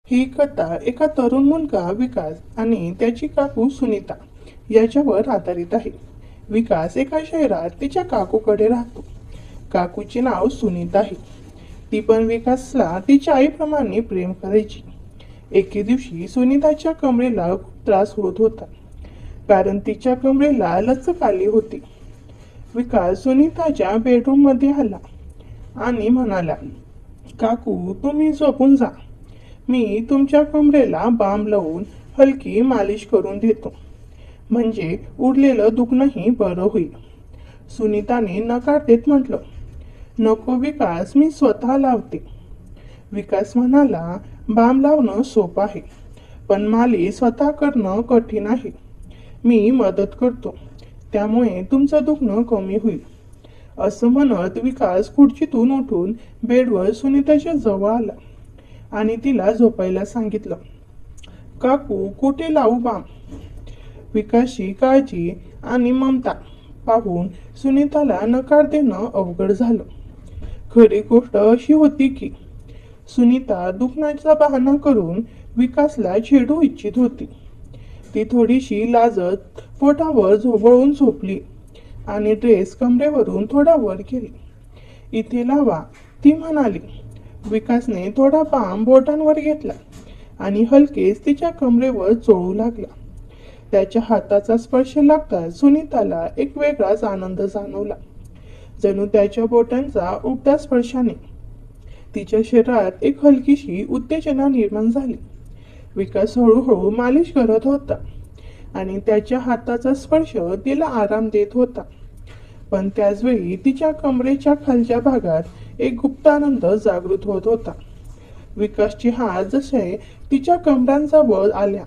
ही कथा एका तरुण मुलगा विकास आणि त्याची काकू सुनीता याच्यावर आधारित आहे. विकास एका शहरात तिच्या काकूकडे राहतो. काकूचे नाव सुनीता आहे. ती पण विकासला तिच्या आईप्रमाणे प्रेम करायची. एके दिवशी सुनीताच्या कमरेला खूप त्रास होत होता, कारण तिच्या कमरेला लचक आली होती. विकास सुनीताच्या बेडरूम मध्ये आला आणि म्हणाला, काकू तुम्ही झोपून जा, मी तुमच्या कमरेला बाम लावून हलकी मालिश करून देतो, म्हणजे उरलेलं दुखणंही बरं होईल. सुनीताने नकार देत म्हटलं, नको विकास, मी स्वतः लावते. विकास म्हणाला, बाम लावणं सोपं आहे, पण मालिश स्वतः करणं कठीण आहे. मी मदत करतो, त्यामुळे तुमचं दुखणं कमी होईल. असं म्हणत विकास खुर्चीतून उठून बेडवर सुनीताच्या जवळ आला आणि तिला झोपायला सांगितलं. काकू कुठे लावू बाम? विकासची काळजी आणि ममता पाहून सुनीताला नकार देणं अवघड झालं. खरी गोष्ट अशी होती की सुनीता दुखण्याचा बहाणा करून विकासला छेडू इच्छित होती. ती थोडीशी लाजत पोटावर झोपळून झोपली आणि ड्रेस कमरेवरून थोडा वर केली. इथे लावा, ती म्हणाली. विकासने थोडा बाम बोटांवर घेतला आणि हलकेच तिच्या कमरेवर चोळू लागला. त्याच्या हाताचा स्पर्श लागताच सुनीताला एक वेगळाच आनंद जाणवला. जणू त्याच्या बोटांचा उबत्या स्पर्शाने तिच्या शरीरात एक हलकीशी उत्तेजना निर्माण झाली. विकास हळूहळू मालिश करत होता आणि त्याच्या हाताचा स्पर्श तिला आराम देत होता. पण त्याचवेळी तिच्या कमरेच्या खालच्या भागात एक गुप्त आनंद जागृत होत होता. विकासचे हात जसे तिच्या कमरांजवळ आल्या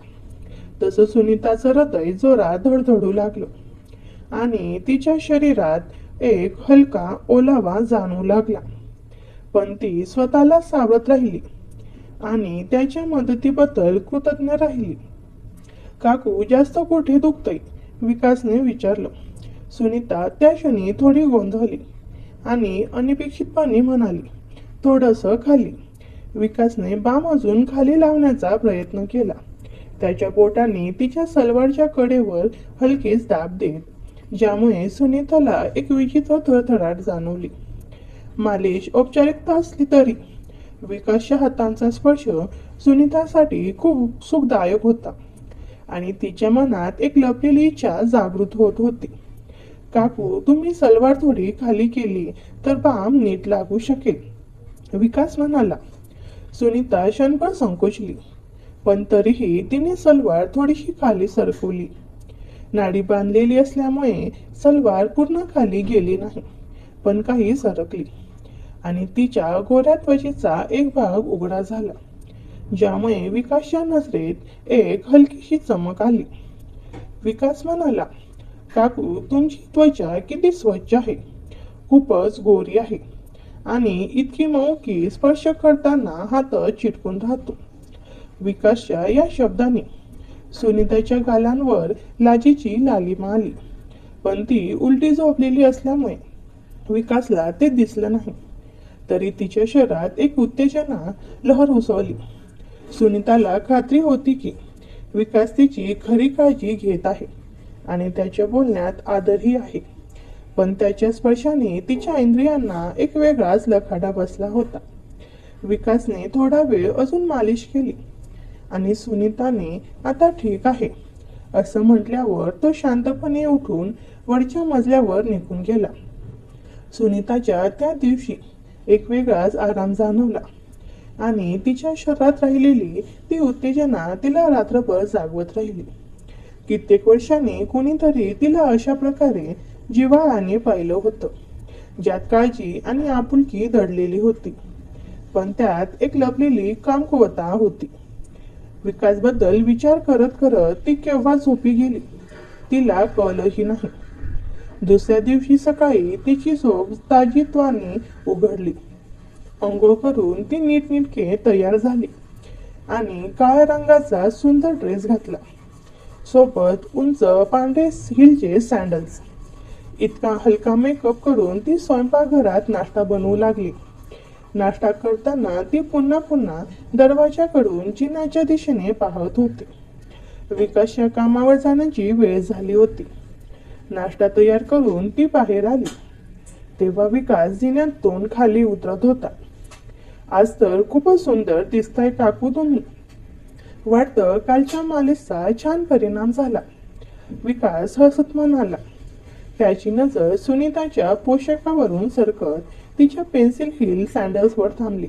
तसं सुनीताचं हृदय जोरात धडधडू लागलं आणि तिच्या शरीरात एक हलका ओलावा जाणवू लागला. पण ती स्वतःला सावरत राहिली आणि त्याच्या मदतीबद्दल कृतज्ञ राहिली. काकू जास्त कुठे दुखतंय? विकासने विचारलं. सुनीता त्या क्षणी थोडी गोंधळली आणि अनपेक्षितपणे म्हणाली, थोडंसं खाली. विकासने बाम अजून खाली लावण्याचा प्रयत्न केला. त्याच्या बोटाने तिच्या सलवारच्या कडेवर हलकेच दाब देत, ज्यामुळे सुनीताला एक विचित्र थरथराट जाणवली. मालिश औपचारिकता असली तरी विकासच्या हातांचा स्पर्श सुनीतासाठी खूप सुखदायक होता आणि तिच्या मनात एक लपलेली इच्छा जागृत होत होती. काकू तुम्ही सलवार थोडी खाली केली तर बाम नीट लागू शकेल, विकास म्हणाला. सुनीता क्षणभर संकोचली, पण तरीही तिने सलवार थोडीशी खाली सरकवली. नाडी बांधलेली असल्यामुळे सलवार पूर्ण खाली गेली नाही, पण काही सरकली आणि तिच्या गोऱ्या त्वचेचा एक भाग उघडा झाला, ज्यामुळे विकासच्या नजरेत एक हलकीशी चमक आली. विकास म्हणाला, काकू तुमची त्वचा किती स्वच्छ आहे, खूपच गोरी आहे आणि इतकी मऊ की स्पर्श करताना हात चिटकून राहतो. विकासच्या या शब्दाने सुनीताच्या गालांवर लाजेची लालिमा आली, पण ती उलटी झोपलेली असल्यामुळे विकासला ते दिसलं नाही. तरी तिच्या शरीरात एक उत्तेजना लहर उसळली. सुनीताला खात्री होती की विकास तिची खरी काळजी घेत आहे आणि त्याच्या बोलण्यात आदरही आहे. पण त्याच्या स्पर्शाने तिच्या इंद्रियांना एक वेगळाच लखाडा बसला होता. विकासने थोडा वेळ अजून मालिश केली आणि सुनीताने आता ठीक आहे असं म्हटल्यावर तो शांतपणे उठून वरच्या मजल्यावर निघून गेला. सुनीताच्या त्या दिवशी एक वेगळाच आराम जाणवला आणि तिच्या शरीरात राहिलेली ती उत्तेजना तिला रात्रभर जागवत राहिली. कित्येक वर्षांनी कोणीतरी तिला अशा प्रकारे जिव्हाळ्याने पाहिलं होतं, ज्यात काळजी आणि आपुलकी दडलेली होती, पण त्यात एक लपलेली कामकुवता होती. विकासबद्दल विचार करत करत ती केव्हा झोपी गेली तिला कळलंही नाही. दुसऱ्या दिवशी सकाळी तिची झोप ताजीत्वाने उघडली. अंघोळ करून ती नीटनेटके तयार झाली आणि काळ्या रंगाचा सुंदर ड्रेस घातला, सोबत उंच पांढरे हिलचे सँडल्स. इतका हलका मेकअप करून ती स्वयंपाकघरात नाश्ता बनवू लागली. नाश्ता करताना ती पुन्हा पुन्हा दरवाजाकडून जिन्याच्या दिशेने पाहत होती. विकासच्या कामावर जाण्याची वेळ झाली होती. नाश्ता तयार करून ती बाहेर आली तेव्हा विकास जिन्यातून खाली उतरत होता. आज तर खूपच सुंदर दिसताय काकू तुम्ही. वाटतं कालच्या मालिशचा छान परिणाम झाला. विकास हसत म्हणाला. त्याची नजर सुनीताच्या पोशाखावरून सरकत तिच्या पेन्सिल हिल सँडल्सवर थांबली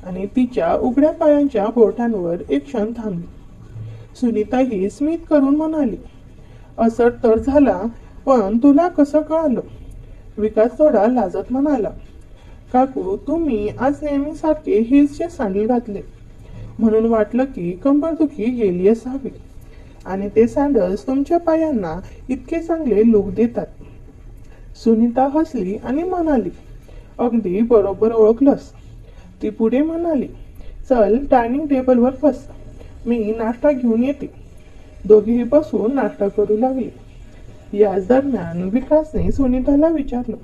आणि तिच्या उघड्या पायांच्या बोटांवर एक क्षण थांबली. सुनीता ही स्मित करून म्हणाली, असर तर झाला, पण तुला कसं कळालं? विकास थोडा लाजत म्हणाला, काकू तुम्ही आज नेहमीसारखे हिल्सचे सँडल घातले म्हणून वाटलं की कंबरदुखी गेली असावी आणि ते सँडल्स तुमच्या पायांना इतके चांगले लुक देतात. सुनीता हसली आणि म्हणाली, अगदी बरोबर ओळखलंस. ती पुढे म्हणाली, चल डायनिंग टेबलवर बस, मी नाश्ता घेऊन येते. दोघेही बसून नाश्ता करू लागले. याच दरम्यान विकासने सुनीताला विचारलं,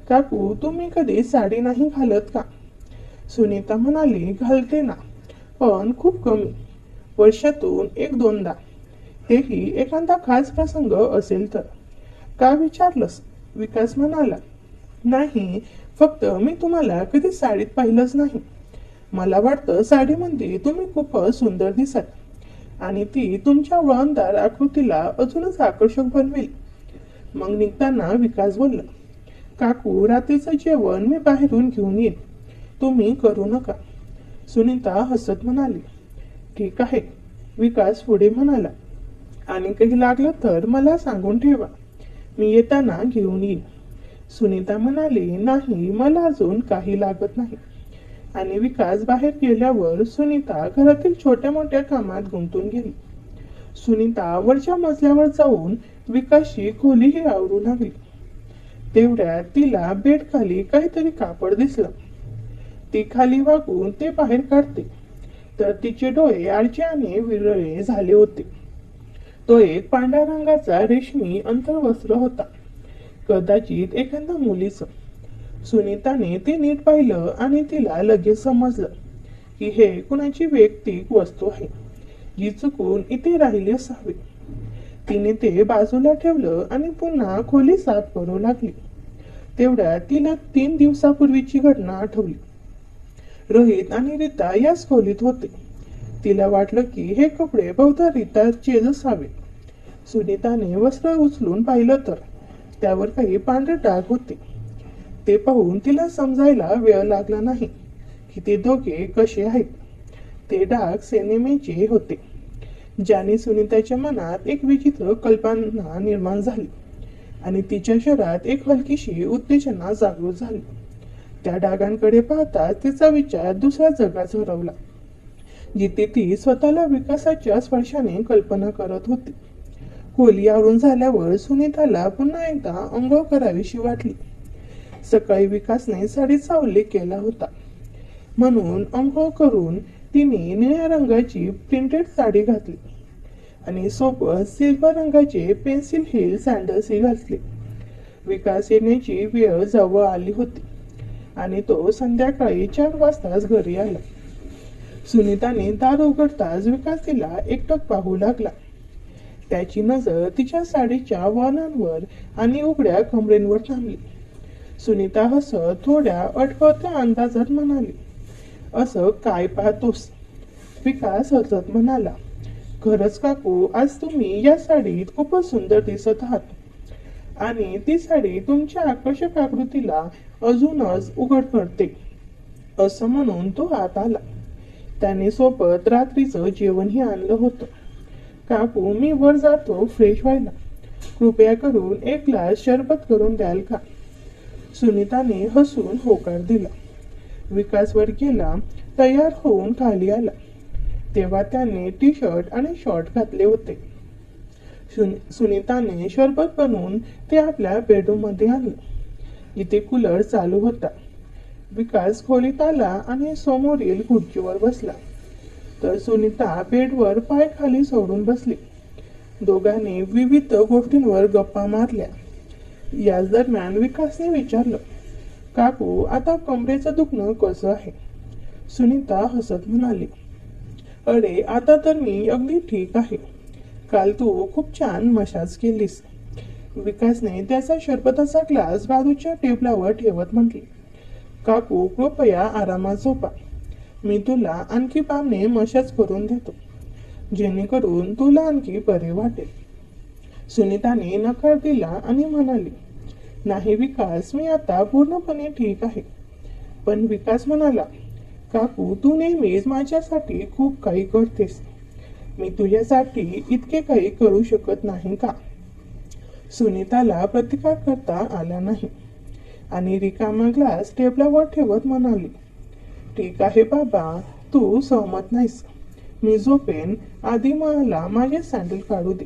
काकू तुम्ही कधी साडी नाही घालत का? सुनीता म्हणाली, घालते ना, पण खूप कमी, वर्षातून 1-2दा, तेही एखादा खास प्रसंग असेल तर. का विचारलंस? विकास म्हणाला, नाही, फक्त मी तुम्हाला कधी साडीत पाहिलंच नाही. मला वाटतं साडीमध्ये तुम्ही खूपच सुंदर दिसाल आणि ती तुमच्या वळणदार आकृतीला अजूनच आकर्षक बनवेल. मग निघताना विकास बोलला, काकू रात्रीचं जेवण मी बाहेरून घेऊन येईन, तुम्ही करू नका. सुनीता हसत म्हणाली, ठीक आहे. विकास पुढे म्हणाला, आणि काही लागलं तर मला सांगून ठेवा, मी येताना घेऊन येईन. सुनीता म्हणाली, नाही, मला अजून काही लागत नाही. आणि विकास बाहेर गेल्यावर सुनीता घरातील छोट्या मोठ्या कामात गुंतून गेली. सुनीता वरच्या मजल्यावर जाऊन विकासची खोलीही आवरू लागली. तेवढ्यात तिला बेड खाली काहीतरी कापड दिसलं. ती खाली वाकून ते बाहेर काढते तर तिचे डोळे आडच्याने विरळे झाले होते. तो एक पांढऱ्या रंगाचा रेशमी अंतर्वस्त्र होता, कदाचित एखाद्या मुलीचं. सुनीताने ते नीट पाहिलं आणि तिला लगेच समजलं की हे कुणाची वैयक्तिक वस्तू आहे, जी चुकून इथे राहिली असावी. तिने ते बाजूला ठेवलं आणि पुन्हा खोली साफ करू लागली. तेवढ्यात तिला 3 दिवसापूर्वीची घटना आठवली. रोहित आणि रीता याच खोलीत होते. तिला वाटलं की हे कपडे बहुधा रीताचेच असावे. सुनीताने वस्त्र उचलून पाहिलं तर त्यावर काही पांढरे डाग होते. ते पाहून तिला समजायला वेळ लागला नाही की ते दोघे कसे आहेत. ते डाग सिनेमेचे होते, ज्याने सुनीताच्या मनात एक विचित्र कल्पना निर्माण झाली आणि तिच्या शरीरात एक हलकीशी उत्तेजना जागृत झाली. त्या डागांकडे पाहता तिचा विचार दुसऱ्या जगात हरवला, जिथे ती स्वतःला विकासाच्या स्पर्शाने कल्पना करत होती. खोली आवरून झाल्यावर सुनीताला पुन्हा एकदा अंघोळ करावीशी वाटली. सकाळी विकासने साडीचा उल्लेख केला होता म्हणून अंघोळ करून तिने निळ्या रंगाची प्रिंटेड साडी घातली आणि सोबत सिल्वर रंगाचे पेन्सिल हिल सँडल्सही घातले. विकास येण्याची वेळ जवळ आली होती आणि तो संध्याकाळी 4 वाजताच घरी आला. सुनीताने दार उघडताच विकास तिला एकटक पाहू लागला. त्याची नजर तिच्या साडीच्या वळणांवर आणि उघड्या कमरेंवर थांबली. सुनीता हसत थोड्या अटकळत्या अंदाजात म्हणाली, असं काय पाहतोस? विकास हसत म्हणाला, खरंच काकू, आज तुम्ही या साडीत खूपच सुंदर दिसत आहात आणि ती साडी तुमच्या आकर्षक आकृतीला अजूनच उघड करते. असं म्हणून तो आत आला. त्याने सोबत रात्रीचं जेवणही आणलं होतं. काकू, मी वर जातो फ्रेश व्हायला, कृपया करून 1 ग्लास शरबत करून द्याल का? सुनीताने हसून होकार दिला. विकास वर गेला, तयार होऊन खाली आला तेव्हा त्याने टी-शर्ट आणि शॉर्ट घातले होते. सुनीताने शरबत बनवून ते आपल्या बेडरूममध्ये आणलं, जिथे कूलर चालू होता. विकास खोलीत आला आणि समोरील खुर्चीवर बसला तर सुनीता बेडवर पाय खाली सोडून बसली. दोघांनी विविध गोष्टींवर गप्पा मारल्या. याच दरम्यान विकासने विचारलं, काकू, आता कमरेचं दुखणं कसं आहे? सुनीता हसत म्हणाली, अरे आता तर मी अगदी ठीक आहे. काल तू खूप छान मसाज केलीस. विकासने त्याचा शरबताचा ग्लास बाजूच्या टेबलावर ठेवत म्हटले, काकू कृपया आरामात झोपा. मी तुला आणखी बामने मसाज करून देतो, जेणेकरून तुला आणखी बरे वाटेल. सुनीताने नकार दिला आणि म्हणाली, नाही विकास, मी आता पूर्णपणे ठीक आहे. पण विकास म्हणाला, काकू तू नेहमीच माझ्यासाठी खूप काही करतेस. मी तुझ्यासाठी इतके काही करू शकत नाही का? सुनीताला प्रतिकार करता आला नाही आणि रिकामा ग्लास टेबलावर ठेवत म्हणाली, ठीक आहे बाबा, तू सहमत नाहीस. मी झोपेन. आधी मला माझे सँडल काढू दे.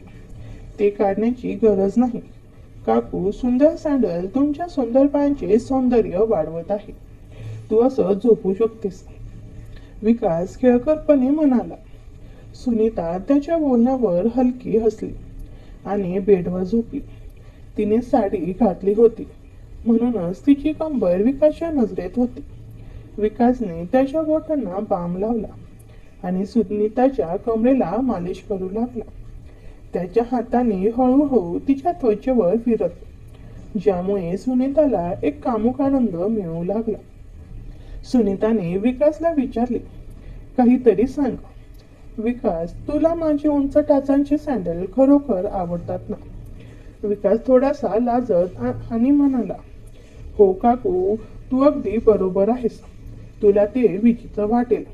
ते काढण्याची गरज नाही. काकू, सुंदर सँडल तुमच्या सुंदर पायांचे सौंदर्य वाढवत आहे. तू असं झोपू शकतेस. विकास खेळकरपणे म्हणाला. सुनीता त्याच्या बोलण्यावर हलकी हसली आणि बेडवर झोपली. तिने साडी घातली होती, म्हणूनच तिची कंबर विकासच्या नजरेत होती. विकासने त्याच्या बोटांना बाम लावला आणि सुनीताच्या कमरेला मालिश करू लागला. त्याच्या हाताने हळूहळू तिच्या त्वचेवर फिरत, ज्यामुळे सुनीताला एक कामुक आनंद मिळू लागला. सुनीताने विकासला विचारले, काहीतरी सांग. विकास, तुला माझे उंच टाचांचे सँडल खरोखर आवडतात ना? विकास थोडासा लाजत आणि म्हणाला, हो काकू, तू अगदी बरोबर आहेस. तुला ते विचित्र वाटेल,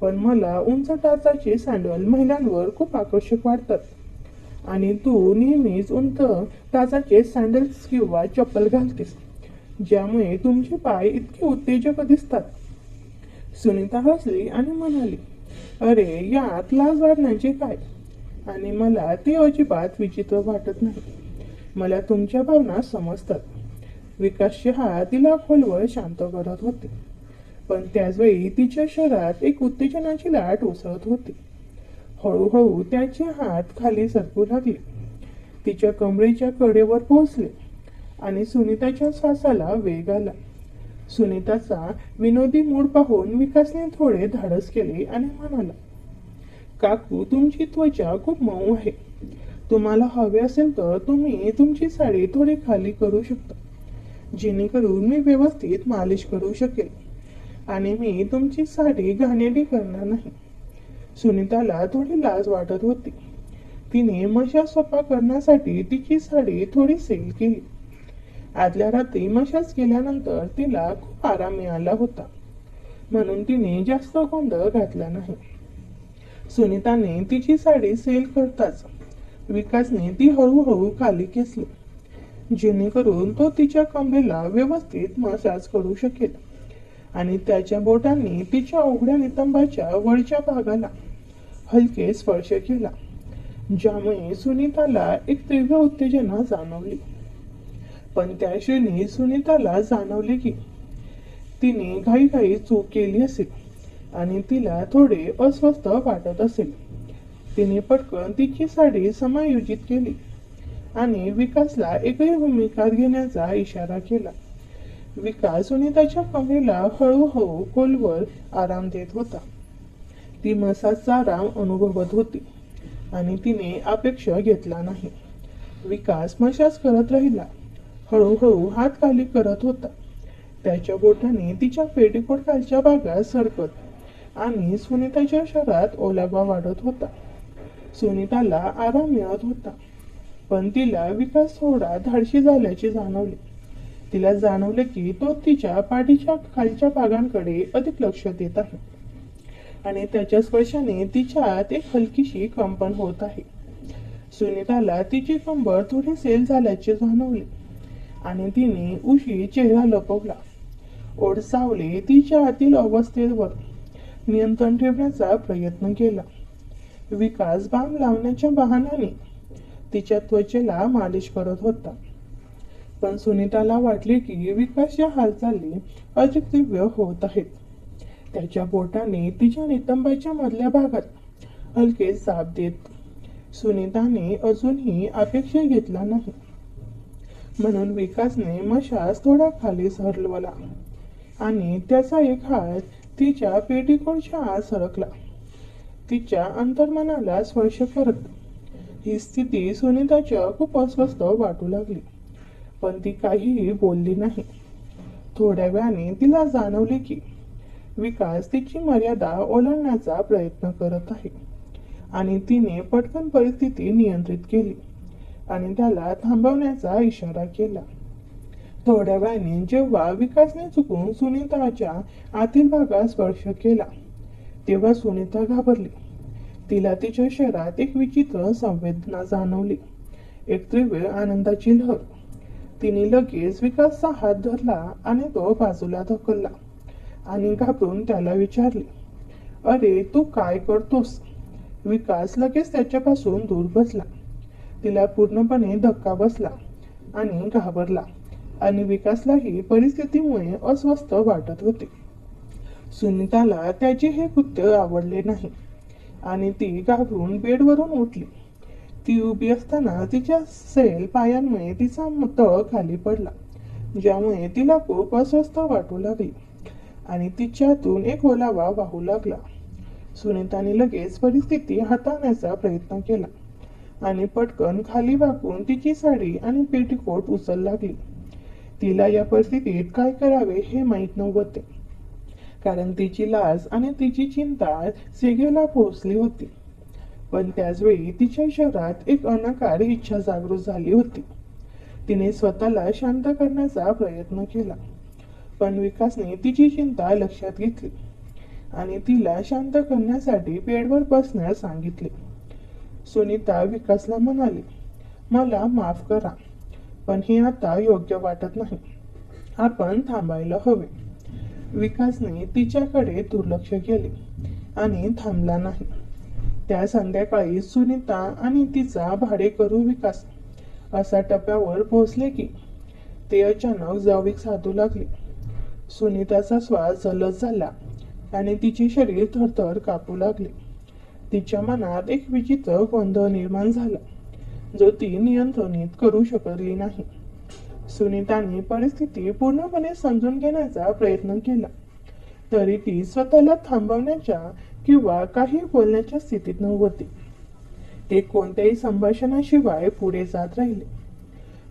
पण मला उंच टाचाचे सँडल महिलांवर खूप आकर्षक वाटतात. आणि तू नेहमीच उंच टाचाचे सँडल्स किंवा चप्पल घालतेस, ज्यामुळे तुमचे पाय इतके उत्तेजक दिसतात. सुनीता हसली आणि म्हणाली, अरे यात लाज वाटण्याचे काय? आणि मला ते अजिबात विचित्र वाटत नाही. मला तुमच्या भावना समजतात. विकासचे हात तिला खोलवर शांत करत होते, पण त्याचवेळी तिच्या शरीरात एक उत्तेजनाची लाट उसळत होती. हळूहळू त्याचे हात खाली सरकू लागले, तिच्या कमरेच्या कडेवर पोहोचले आणि सुनीताच्या श्वासाला वेग आला. सुनीताचा विनोदी मूड पाहून विकासने थोडे धाडस केले आणि म्हणाला, काकू, तुमची त्वचा खूप मऊ आहे. तुम्हाला हवे असेल तर तुम्ही तुमची साडी थोडी खाली करू शकता, जेणेकरून मी व्यवस्थित मालिश करू शकेल आणि मी तुमची साडी घाणेरडी करणार नाही. सुनीताला थोडी लाज वाटत होती. तिने मसाज सोपा करण्यासाठी तिची साडी थोडी सैल केली. आदल्या रात्री मसाज केल्यानंतर तिला खूप आराम मिळाला होता, म्हणून तिने जास्त गोंधळ घातला नाही. सुनीताने तिची साडी सैल करताच विकासने ती हळूहळू खाली खेचली, जेणेकरून तो तिच्या कमरेला व्यवस्थित मसाज करू शकेल आणि त्याच्या बोटांनी तिच्या उघड्या नितंबाच्या वरच्या भागाला हलके स्पर्श केला, ज्यामुळे सुनीताला एक तीव्र उत्तेजना जाणवली. पण त्या क्षणी सुनीताला जाणवले की तिने घाईघाई चूक केली असेल आणि तिला थोडे अस्वस्थ वाटत असेल. तिने पटकन तिची साडी समायोजित केली आणि विकासला एकही भूमिका घेण्याचा इशारा केला. विकास सुनीताच्या कमरेला हळूहळू खोलवर आराम देत होता. ती मसाजचा आराम अनुभवत होती आणि तिने अपेक्षा घेतला नाही. विकास मसाज करत राहिला, हळूहळू हात खाली करत होता. त्याच्या बोटाने तिच्या पेटीकोट खालच्या भागात सरकत आणि सुनीताच्या शरीरात ओलावा वाढत होता. सुनीताला आराम मिळत होता, पण तिला विकास थोडा धाडशी झाल्याचे जाणवले. तिला जाणवले की तो तिच्या पाठीच्या खालच्या भागांकडे अधिक लक्ष देत आहे आणि त्याच्या स्पर्शाने तिच्यात एक हलकीशी कंपन होत आहे. सुनीताला तिची कंबर थोडी सैल झाल्याचे जाणवले आणि तिने उशी चेहरा लपवला. ओठ सावले तिच्या आतील अवस्थेवर नियंत्रण ठेवण्याचा प्रयत्न केला. विकास बाम लावण्याच्या बहाण्याने तिच्या त्वचेला मालिश करत होता, पण सुनीताला वाटले की विकासच्या हालचाली अधिक तीव्र होत आहेत. त्याच्या बोटाने तिच्या नितंबाच्या मधल्या भागात हलके चाप देत सुनीताने अजूनही अपेक्षा घेतला नाही. म्हणून विकासने मशास थोडा खाली सरकवला आणि त्याचा एक हात तिच्या पेटीकोटच्या आत सरकला. तिच्या अंतर्मनाला स्पर्श करत. ही स्थिती सुनीताच्या खूप अस्वस्थ वाटू लागली, पण ती काहीही बोलली नाही. थोड्या वेळाने तिला जाणवले की विकास तिची मर्यादा ओलांडण्याचा प्रयत्न करत आहे आणि तिने पटकन परिस्थिती नियंत्रित केली आणि त्याला थांबवण्याचा इशारा केला. थोड्या वेळाने जेव्हा विकासने चुकून सुनीताच्या आतील भागात स्पर्श केला तेव्हा सुनीता घाबरली. तिला तिच्या शरीरात एक विचित्र संवेदना जाणवली, एक तीव्र आनंदाची लहर. तिने लगेच विकासचा हात धरला आणि तो बाजूला ढकलला आणि घाबरून त्याला विचारले, अरे तू काय करतोस? विकास लगेच त्याच्यापासून दूर बसला. तिला पूर्णपणे धक्का बसला आणि घाबरला आणि विकासलाही परिस्थितीमुळे अस्वस्थ वाटत होते. सुनीताला त्याचे हे कृत्य आवडले नाही आणि ती घाबरून बेडवरून उठली. ती उभी असताना तिच्या सैल पायांमुळे तिचा तळ खाली पडला, ज्यामुळे तिला खूप अस्वस्थ वाटू लागली आणि तिच्यातून एक ओलावा वाहू लागला. सुनीताने लगेच परिस्थिती हाताळण्याचा प्रयत्न केला आणि पटकन खाली वाकून तिची साडी आणि पेटीकोट उचलू लागली. तिला या परिस्थितीत काय करावे हे माहीत नव्हते, कारण तिची लाज आणि तिची चिंता शिगेला पोहोचली होती. पण त्याचवेळी तिच्या शरीरात एक अनाकार इच्छा जागृत झाली होती. तिने स्वतःला शांत करण्याचा प्रयत्न केला, पण विकासने तिची चिंता लक्षात घेतली आणि तिला शांत करण्यासाठी बेडवर बसण्यास सांगितले. सुनीता विकासला म्हणाली, मला माफ करा, पण हे आता योग्य वाटत नाही. आपण थांबायला हवे. विकासने तिच्याकडे दुर्लक्ष केले आणि थांबला नाही. त्या संध्याकाळी सुनीता आणि तिचा भाडेकरू विकास अशा टप्प्यावर पोहोचले की ते अचानक जवळीक साधू लागले. सुनीताचा श्वास जलद झाला आणि तिचे शरीर थरथर कापू लागले. तिच्या मनात एक विचित्र गोंधळ निर्माण झाला, जो ती नियंत्रित करू शकली नाही. सुनीताने परिस्थिती पूर्णपणे समजून घेण्याचा प्रयत्न केला, तरी ती स्वतःला थांबवण्याच्या किंवा काही बोलण्याच्या स्थितीत नव्हती. ते कोणत्याही संभाषणाशिवाय पुढे जात राहिले.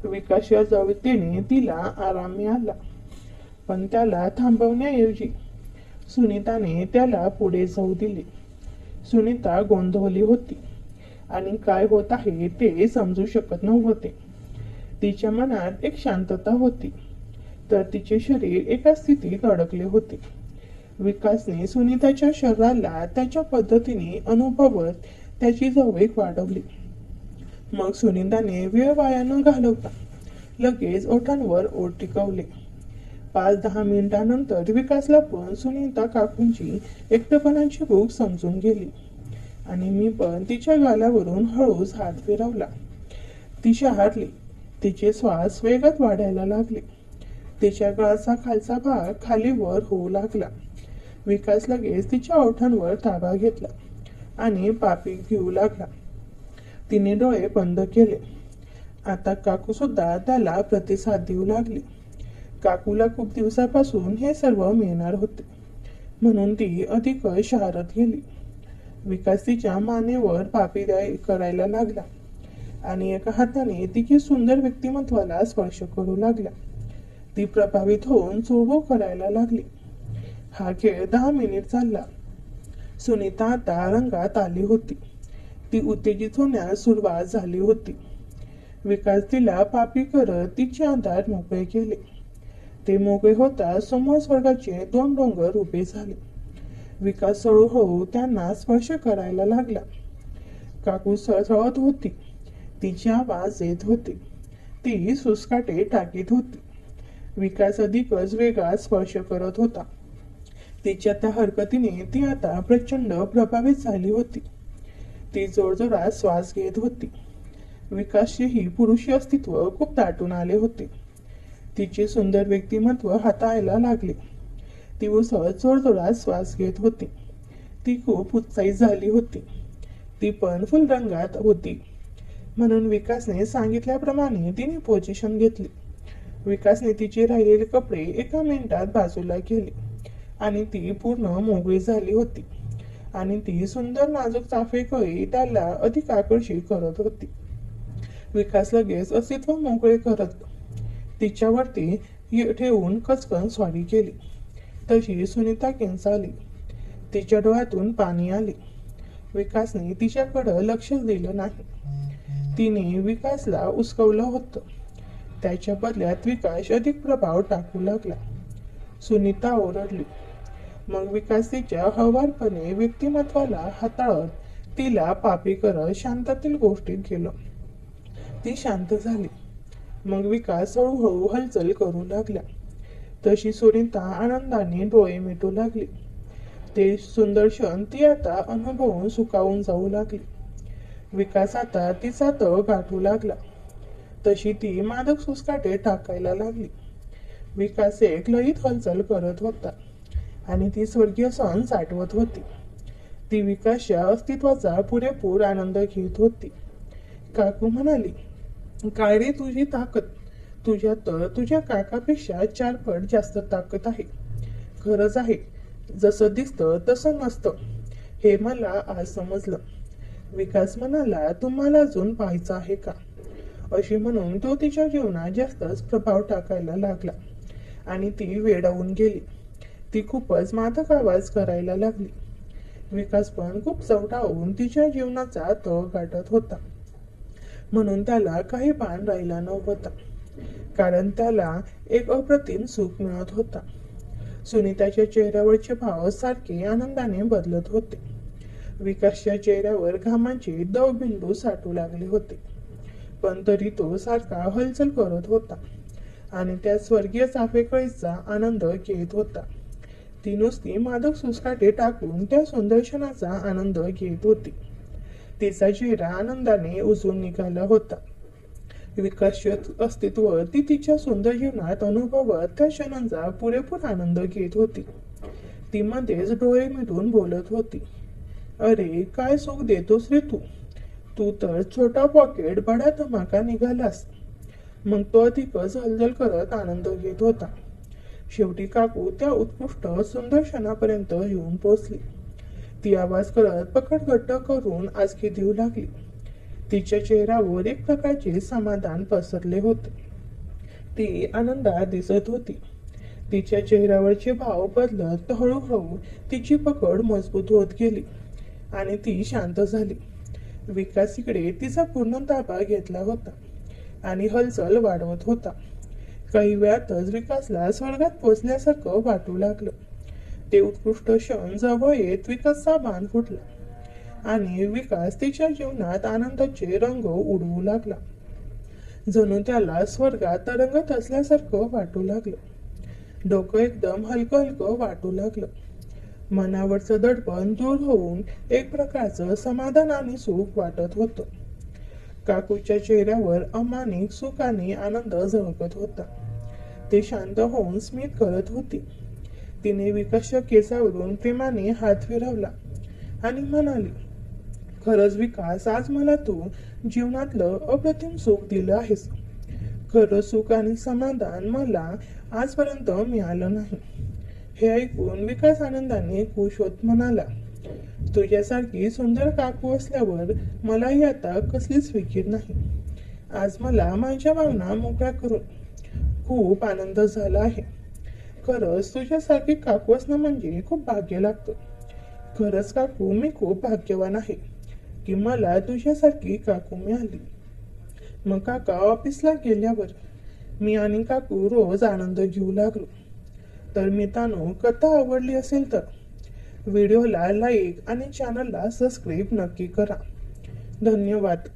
विकासच्या जवळीकतेने तिला आराम मिळाला, पण त्याला थांबवण्याऐवजी सुनीताने त्याला पुढे जाऊ दिले. सुनीता गोंधळली होती आणि काय होत आहे ते समजू शकत नव्हते. तिच्या मनात एक शांतता होती, तर तिचे शरीर एका स्थितीत अडकले होते. विकासने सुनीताच्या शरीराला त्याच्या पद्धतीने अनुभवत त्याची जवळीक वाढवली. मग सुनीताने वेळ वाया न घालवता लगेच ओठांवर ओठ टिकवले. 5-10 मिनिटांनंतर विकासला पण सुनीता काकूंची एकटेपणाची भूक समजून गेली आणि मी पण तिच्या गालावरून हळूच हात फिरवला. ती शहारली. तिचे श्वास वेगात वाढायला लागले. तिच्या गळाचा खालचा भाग खाली वर होऊ लागला. विकास लगेच तिच्या ओठांवर ताबा घेतला आणि पापी घेऊ लागला. तिने डोळे बंद केले. आता काकू सुद्धा त्याला प्रतिसाद देऊ लागली. काकूला खूप दिवसापासून हे सर्व मिळणार होते, म्हणून ती अधिक शहारत गेली. विकास तिच्या मानेवर पापी करायला लागला आणि एका हाताने तिची सुंदर व्यक्तिमत्वाला स्पर्श करू लागला. ती प्रभावित होऊन चुळबुळ करायला लागली. हा खेळ 10 मिनिट चालला. सुनीता आता रंगात आली होती. ती उत्तेजित होण्यास सुरुवात झाली होती. विकास तिला पापी करत तिचे आधार मोकळे केले. ते मोकळे होता समोर स्वर्गाचे 2 डोंगर उभे झाले. विकास हळूहळू त्यांना स्पर्श करायला लागला. काकू सळसळत होती. तिचे आवाज येत होते. ती सुसकाटे टाकीत होती. विकास अधिकच वेगात स्पर्श करत होता. तिच्या त्या हरकतीने ती आता प्रचंड प्रभावित झाली होती. ती जोरजोरात श्वास घेत होती. विकासचेही पुरुषी अस्तित्व खूप दाटून आले होते. तिचे सुंदर व्यक्तिमत्व हाताळायला लागले. ती उसळत जोरजोरात श्वास घेत होती. ती खूप उत्साहित झाली होती. ती पण फुल रंगात होती. म्हणून विकासने सांगितल्याप्रमाणे तिने पोझिशन घेतली. विकासने तिचे राहिलेले कपडे एका मिनिटात बाजूला केले आणि ती पूर्ण मोकळी झाली होती आणि ती सुंदर नाजूक चाफे कळी त्याला अधिक आकर्षित करत होती. विकास लगेच अस्तित्व मोकळे करत तिच्यावरती ठेवून कचकन स्वारी केली. तशी सुनीता किंचाळली. तिच्या डोळ्यातून पाणी आले. विकासने तिच्याकडं लक्ष दिलं नाही. तिने विकासला उचकवलं होतं. त्याच्या बदल्यात विकास अधिक प्रभाव टाकू लागला. सुनीता ओरडली. मग विकास तिच्या हळुवारपणे व्यक्तिमत्वाला हाताळत तिला पापी करत शांतातील गोष्टीत गेलं. ती शांत झाली. मग विकास हळूहळू हालचाल करू लागला. तशी सुनीता आनंदाने डोळे मिटू लागली. ते सुंदर क्षण ती आता अनुभवून सुखावून जाऊ लागली. विकास आता तिचा तळ गाठू लागला. तशी ती मादक सुस्काटे टाकायला लागली. विकास एक लयीत हालचाल करत होता आणि ती स्वर्गीय सण साठवत होती. ती विकासच्या अस्तित्वाचा पुरेपूर आनंद घेत होती. काकू म्हणाली, काय रे तुझी ताकद? तुझ्यात तर तुझ्या काकापेक्षा 4 पट जास्त ताकद आहे. खरंच आहे, जसं दिसतं तसं नसतं हे मला आज समजलं. विकास म्हणाला, तुम्हाला अजून पाहायचं आहे का? अशी म्हणून तो तिच्या जीवनात जास्तच प्रभाव टाकायला लागला आणि ती वेडावून गेली. ती खूपच मादक आवाज करायला लागली. विकास पण खूप चवटाळून तिच्या जीवनाचा तळ गाठत होता. म्हणून त्याला काही भान राहिला नव्हता, कारण त्याला एक अप्रतिम सुख मिळत होता. सुनीताच्या चेहऱ्यावरचे भाव सारखे आनंदाने बदलत होते. विकासच्या चेहऱ्यावर घामाचे दवबिंदू साठू लागले होते, पण तरी तो सारखा हालचाल करत होता आणि त्या स्वर्गीय चाफेकळीचा आनंद घेत होता. ती नुसती मादक सुस्काटे टाकून त्या सुंदर्शनाचा आनंद घेत होती. तिचा चेहरा आनंदाने उजळून निघाला होता. विकासचे अस्तित्व ती तिच्या सुंदर जीवनात अनुभवत त्या क्षणांचा पुरेपूर आनंद घेत होती. ती मध्येच डोळे मिटून बोलत होती, अरे काय सुख देतोस रे तू? तू तर छोटा पॉकेट बडा धमाका निघालास. मग तो अधिकच हलचल करत आनंद घेत होता. शेवटी काकू त्या उत्कृष्ट सुंदर क्षणापर्यंत येऊन पोचली. ती आवाज करत पकड घट्ट करून आसकी देऊ लागली. तिच्या चेहऱ्यावर एक प्रकारचे समाधान पसरले होते. ती आनंदात दिसत होती. तिच्या चेहऱ्यावरचे भाव बदलत हळूहळू तिची पकड मजबूत होत गेली आणि ती शांत झाली. विकास इकडे तिचा पूर्ण ताबा घेतला होता आणि हालचाल वाढवत होता. काही वेळातच विकासला स्वर्गात पोचल्यासारखं वाटू लागलं. ते उत्कृष्ट क्षण जवळ येत विकासचा बाण फुटला आणि विकास तिच्या जीवनात आनंदाचे रंग उडवू लागला. जणू त्याला स्वर्गात तरंगत असल्यासारखं वाटू लागलं. डोकं एकदम हलकं हलकं वाटू लागलं. मनावरचं दडपण दूर होऊन एक प्रकारचं समाधान आणि सुख वाटत होतं. काकूच्या चेहऱ्यावर अमानिक सुख आणि आनंद झळकत होता. ते शांत होऊन स्मित करत होती. तिने विकासच्या केसावरून प्रेमाने हात फिरवला आणि म्हणाली, खरंच विकास, आज मला तू जीवनातलं अप्रतिम सुख दिलं आहेस. खरं सुख आणि समाधान मला आजपर्यंत मिळालं नाही. हे ऐकून विकास आनंदाने खुश होत म्हणाला, तुझ्यासारखी सुंदर काकू असल्यावर मलाही आता कसलीच फिकीर नाही. आज मला माझ्या भावना मोकळ्या करून खूप आनंद झाला आहे. खरंच तुझ्यासारखी काकू असणं म्हणजे खूप भाग्य लागतं. खरंच काकू, मी खूप भाग्यवान आहे की मला तुझ्यासारखी काकू मिळाली. मग काका ऑफिसला गेल्यावर मी आणि काकू रोज आनंद घेऊ लागलो. तर मित्रांनो, कथा आवडली असेल तर व्हिडिओला लाईक आणि चॅनलला सबस्क्राईब नक्की करा. धन्यवाद.